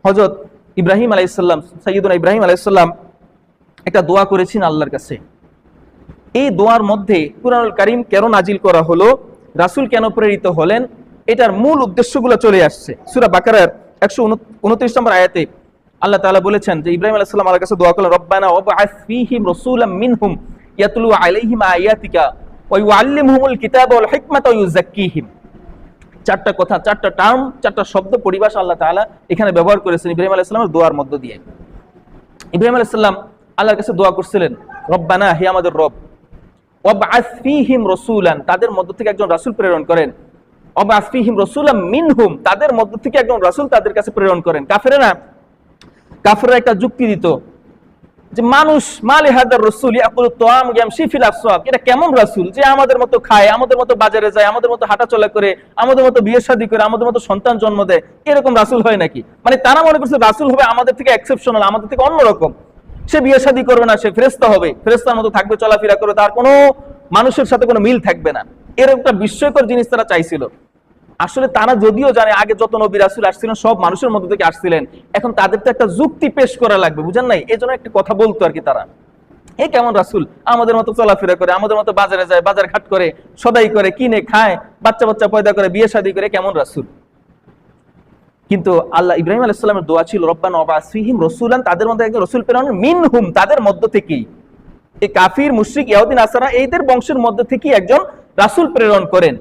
হযরত ইব্রাহিম আলাইহিস সালাম, সাইয়্যিদুনা ইব্রাহিম আলাইহিস সালাম একটা দোয়া করেছেন আল্লাহর কাছে। এই দোয়ার মধ্যে কুরআনুল কারীম কেন নাজিল করা হলো, রাসূল কেন প্রেরিত হলেন, এটার মূল উদ্দেশ্যগুলো চলে আসছে। সূরা বাকারার 129 নম্বর আয়াতে আল্লাহ তাআলা বলেছেন যে ইব্রাহিম আলাইহিস সালাম আল্লাহর কাছে দোয়া করলেন, রব্বানা ওয়াবআস ফীহিম রাসূলাম মিনহুম ইয়াতলু আলাইহিম আয়াতিকা ওয়া ইউআল্লিমুহুমুল কিতাবা ওয়াল হিকমাতা ওয়া ইউযাক্কিহিম। চারটা কথা, চারটা টার্ম, চারটা শব্দ পরিভাষা আল্লাহ তাআলা এখানে ব্যবহার করেছেন ইব্রাহিম আলাইহিস সালামের দোয়ার মধ্য দিয়ে। ইব্রাহিম আলাইহিস সালাম আল্লাহর কাছে দোয়া করছিলেন, রব্বানা, হে আমাদের রব, ওয়াবআস ফীহিম রাসূলান, তাদের মধ্য থেকে একজন রাসূল প্রেরণ করেন, ওয়াবআস ফীহিম রাসূলাম মিনহুম, তাদের মধ্য থেকে একজন রাসূল তাদের কাছে প্রেরণ করেন। কাফেররা একটা যুক্তি দিত যে মানুষ মালি হাদার রাসূল ইয়াকুলু তাআম ইয়ামশি ফিল আসওয়াক, এটা কেমন রাসূল যে আমাদের মতো খায়, আমাদের মতো বাজারে যায়, আমাদের মতো হাঁটাচলা করে, আমাদের মতো বিয়ে শাদী করে, আমাদের মতো সন্তান জন্ম দেয়, এরকম রাসূল হয় নাকি? মানে তারা মনে করছে রাসূল হবে আমাদের থেকে এক্সেপশনাল, আমাদের থেকে অন্যরকম। সে বিয়ে শাদী করবে না, সে ফেরেশতা হবে, ফেরেশতার মতো থাকবে, চলাফেরা করবে, তার কোনো মানুষের সাথে কোনো মিল থাকবে না। এর একটা বিস্ময়কর জিনিস তারা চাইছিল। আসলে তারা যদিও জানে আগে যত নবী রাসূল আসছিলেন সব মানুষের মধ্যে থেকে আসছিলেন, এখন তাদের তো একটা যুক্তি পেশ করা লাগবে, বুঝেন নাই? এই জন্য একটা কথা বলতো আর কি তারা, এ কেমন রাসূল আমাদের মতো চলাফেরা করে, আমাদের মতো বাজারে যায়, বাজার ঘাট করে, সদাই করে, কিনে খায়, বাচ্চা বাচ্চা পয়দা করে, বিয়ে শাদী করে, কেমন রাসূল? কিন্তু আল্লাহ ইব্রাহিম আলাইহিস সালামের দোয়া ছিল রব্বানা ওয়াবআস ফীহিম রাসূলান, তাদের মধ্যে একজন রাসূল প্রেরণ মিনহুম, তাদের মধ্য থেকেই। এই কাফির, মুশরিক, ইহুদি, নাসারা এদের বংশের মধ্য থেকেই একজন রাসূল প্রেরণ করেন।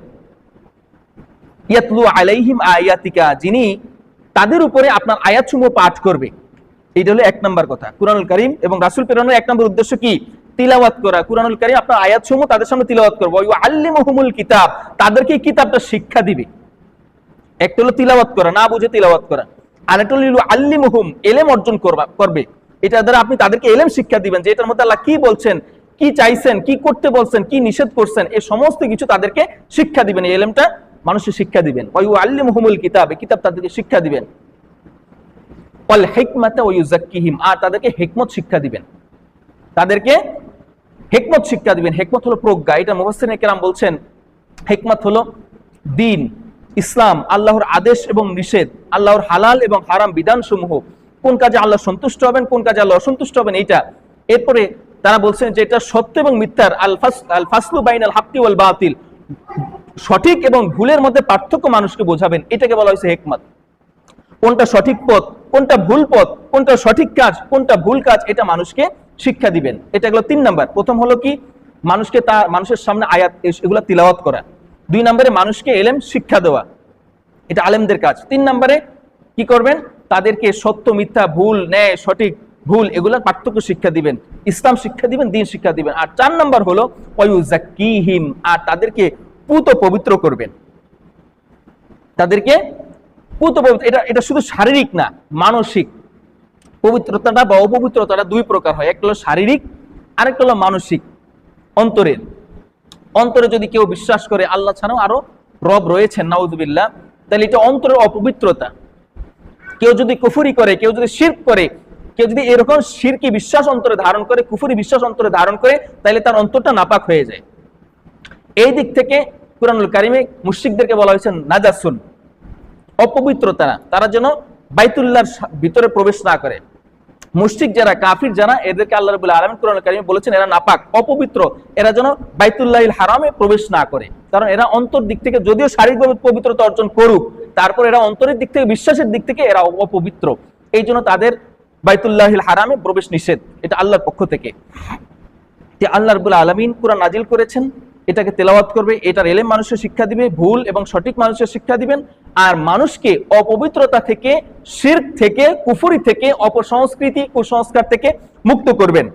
ইয়াতলু আলাইহিম আয়াতিকা, যিনি তাদের উপরে আপনার আয়াতসমূহ পাঠ করবে। এইটা হলো এক নাম্বার কথা। কুরআনুল কারীম এবং রাসূল প্রেরণের এক নাম্বার উদ্দেশ্য কি? তিলাওয়াত করা। কুরআনুল কারীম আপনার আয়াতসমূহ তাদের সামনে তিলাওয়াত করবে। ওয়া ইউআল্লিমুহুমুল কিতাব, তাদেরকে এই কিতাবটা শিক্ষা দিবে। একটা হলো তিলাওয়াত করা, না বুঝে তিলাওয়াত করা, আর একটা হলো ইউআল্লিমুহুম, ইলম অর্জন করবে। এটা দ্বারা আপনি তাদেরকে ইলম শিক্ষা দিবেন যে এটার মধ্যে আল্লাহ কি বলছেন, কি চাইছেন, কি করতে বলছেন, কি নিষেধ করছেন, এই সমস্ত কিছু তাদেরকে শিক্ষা দিবেন। এই ইলমটা মানুষের শিক্ষা দিবেন। ওয়া ইউআল্লিমুহুমুল কিতাব, কিতাব তাদেরকে শিক্ষা দিবেন। ওয়াল হিকমাতা ওয়া ইউযাক্কিহিম, আর তাদেরকে হিকমত শিক্ষা দিবেন। তাদেরকে হিকমত শিক্ষা দিবেন। হিকমত হলো প্রজ্ঞা। এটা মুফাসসিরিনে কেরাম বলছেন হিকমত হলো দ্বীন, ইসলাম, আল্লাহর আদেশ এবং নিষেধ, আল্লাহর হালাল এবং হারাম বিধানসমূহ, কোন কাজে আল্লাহ সন্তুষ্ট হবেন, কোন কাজে আল্লাহ অসন্তুষ্ট হবেন, এইটা। এরপরে তারা বলছেন যে এটা সত্য এবং মিথ্যার আল ফাসলু বাইনাল হাক্কি ওয়াল বাতিল, সঠিক এবং ভুলের মধ্যে পার্থক্য মানুষকে বোঝাবেন, এটাকে বলা হয়েছে হিকমত। কোনটা সঠিক পথ, কোনটা ভুল পথ, কোনটা সঠিক কাজ, কোনটা ভুল কাজ, এটা মানুষকে শিক্ষা দিবেন। এটা হলো 3 নাম্বার। প্রথম হলো কি? মানুষকে মানুষের সামনে আয়াত এগুলা তিলাওয়াত করা। 2 নম্বরে মানুষকে ইলম শিক্ষা দেওয়া, এটা আলেমদের কাজ। 3 নম্বরে কি করবেন? তাদেরকে সত্য মিথ্যা, ভুল ন্যায়, সঠিক ভুল, এগুলার পার্থক্য শিক্ষা দিবেন, ইসলাম শিক্ষা দিবেন, দ্বীন শিক্ষা দিবেন। আর 4 নম্বর হলো ওয়া ইউযাক্কিহিম, আর তাদেরকে পুত পবিত্র করবেন। তাদেরকে পুত পবিত্র, এটা শুধু শারীরিক না, মানসিক পবিত্রতাটা বা অপবিত্রতাটা 2 প্রকার হয়। একটা হলো শারীরিক, আরেকটা হলো মানসিক, অন্তরের। অন্তরে যদি কেউ বিশ্বাস করে আল্লাহ ছাড়াও আরো রব রয়েছেন, নাউযুবিল্লাহ, তাহলে এটা অন্তরের অপবিত্রতা। কেউ যদি কুফরি করে, কেউ যদি শিরক করে, কেউ যদি এরকম শিরকি বিশ্বাস অন্তরে ধারণ করে, কুফরি বিশ্বাস অন্তরে ধারণ করে, তাহলে তার অন্তরটা নাপাক হয়ে যায়। এই দিক থেকে কুরআনুল কারীমে মুশরিকদেরকে বলা হয়েছে নাজাসুন, অপবিত্রতা, তারা যেন বাইতুল্লাহর ভিতরে প্রবেশ না করে। মুশরিক যারা, কাফির যারা, এদেরকে আল্লাহ রাব্বুল আলামিন কুরআনুল কারীমে বলেছেন এরা নাপাক, অপবিত্র, এরা যেন বাইতুল্লাহিল হারামে প্রবেশ না করে। কারণ এরা অন্তর দিক থেকে যদিও শারীরিকভাবে পবিত্রতা অর্জন করুক, তারপর এরা অন্তরের দিক থেকে, বিশ্বাসের দিক থেকে এরা অপবিত্র। এই জন্য তাদের বাইতুল্লাহিল হারামে প্রবেশ নিষেধ, এটা আল্লাহর পক্ষ থেকে। আল্লাহ রাব্বুল আলামিন কুরআন নাজিল করেছেন, এটাকে তেলাওয়াত করবে, এটার ইলম মানুষের শিক্ষা দিবে, ভুল এবং সঠিক মানুষের শিক্ষা দিবেন, আর মানুষকে অপবিত্রতা থেকে, শিরক থেকে, কুফরি থেকে, অপসংস্কৃতি, কুসংস্কার থেকে মুক্ত করবেন।